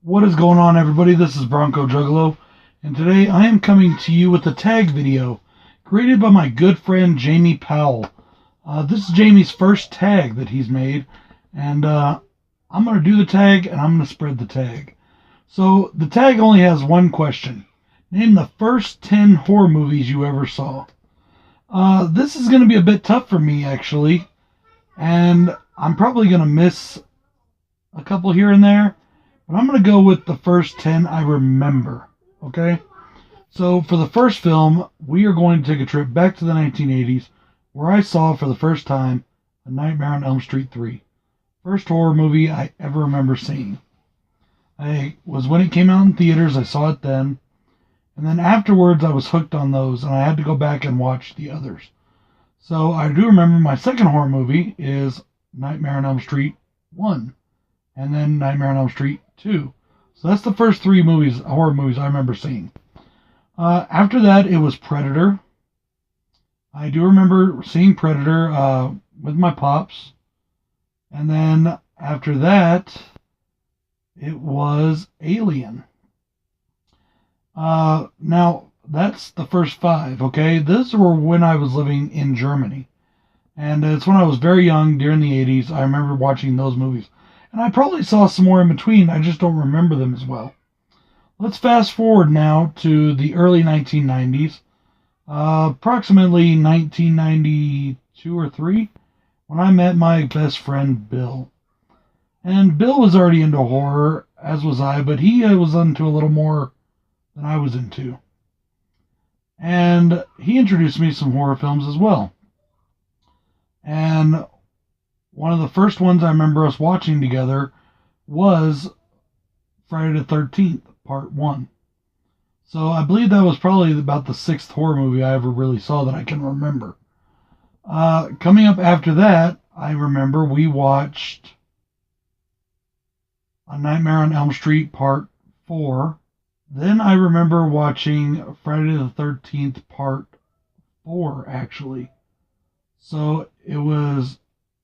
What is going on, everybody? This is BroncoJuggalo, and today I am coming to you with a tag video created by my good friend Jamie Powell. This is Jamie's first tag that he's made, and I'm going to do the tag and I'm going to spread the tag. So the tag only has one question. Name the first 10 horror movies you ever saw. This is going to be a bit tough for me, actually, and I'm probably going to miss a couple here and there. But I'm going to go with the first 10 I remember, okay? So for the first film, we are going to take a trip back to the 1980s, where I saw for the first time A Nightmare on Elm Street 3. First horror movie I ever remember seeing. I was when it came out in theaters, I saw it then. And then afterwards, I was hooked on those, and I had to go back and watch the others. So I do remember my second horror movie is Nightmare on Elm Street 1. And then Nightmare on Elm Street 2. So that's the first three horror movies I remember seeing. After that, it was Predator. I do remember seeing Predator with my pops. And then after that, it was Alien. Now, that's the first five, okay? Those were when I was living in Germany. And it's when I was very young, during the 80s. I remember watching those movies. And I probably saw some more in between. I just don't remember them as well. Let's fast forward now to the early 1990s. Approximately 1992 or 3, when I met my best friend Bill. And Bill was already into horror, as was I, but he was into a little more than I was into. And he introduced me to some horror films as well. And one of the first ones I remember us watching together was Friday the 13th, Part 1. So I believe that was probably about the 6th horror movie I ever really saw that I can remember. Coming up after that, I remember we watched A Nightmare on Elm Street, Part 4. Then I remember watching Friday the 13th, Part 4, actually. So it was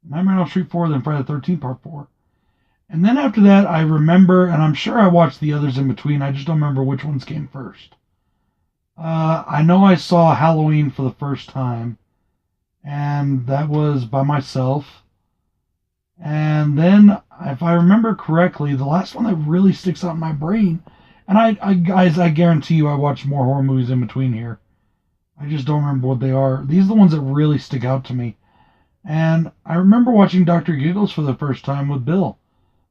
Nightmare on Elm Street 4, then Friday the 13th, Part 4. And then after that, I remember, and I'm sure I watched the others in between, I just don't remember which ones came first. I know I saw Halloween for the first time, and that was by myself. And then, if I remember correctly, the last one that really sticks out in my brain, and guys, I guarantee you I watched more horror movies in between here. I just don't remember what they are. These are the ones that really stick out to me. And I remember watching Dr. Giggles for the first time with Bill.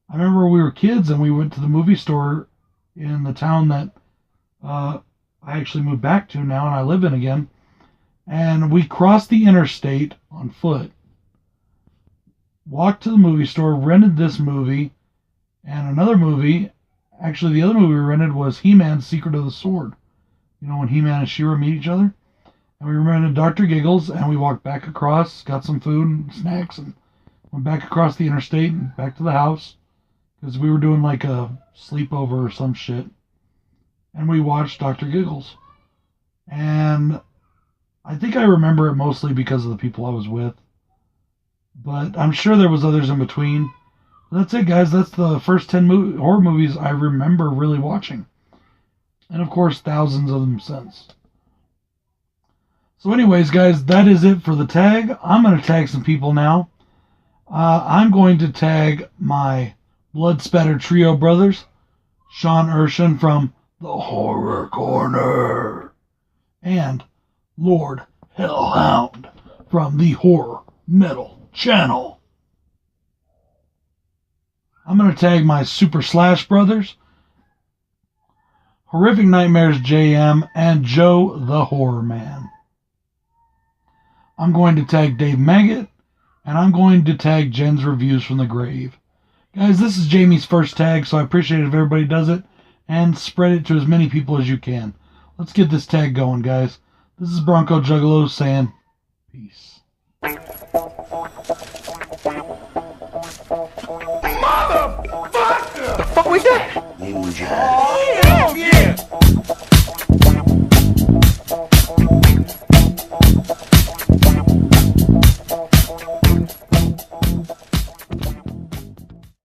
I remember we were kids and we went to the movie store in the town that I actually moved back to now and I live in again. And we crossed the interstate on foot, walked to the movie store, rented this movie and another movie. Actually, the other movie we rented was He-Man, Secret of the Sword. You know, when He-Man and She-Ra meet each other. And we rented Dr. Giggles, and we walked back across, got some food and snacks, and went back across the interstate and back to the house. Because we were doing like a sleepover or some shit. And we watched Dr. Giggles. And I think I remember it mostly because of the people I was with. But I'm sure there was others in between. That's it, guys. That's the first 10 horror movies I remember really watching. And of course, thousands of them since. So anyways, guys, that is it for the tag. I'm going to tag some people now. I'm going to tag my Blood Spatter Trio brothers, Sean Erschen from the Horror Corner, and Lord Hellhound from the Horror Metal Channel. I'm going to tag my Super Slash brothers, Horrific Nightmares JM, and Joe the Horror Man. I'm going to tag Dave Maggot, and I'm going to tag Jen's Reviews from the Grave. Guys, this is Jamie's first tag, so I appreciate it if everybody does it, and spread it to as many people as you can. Let's get this tag going, guys. This is BroncoJuggalo saying peace. Motherfucker! The fuck was that? Ninja.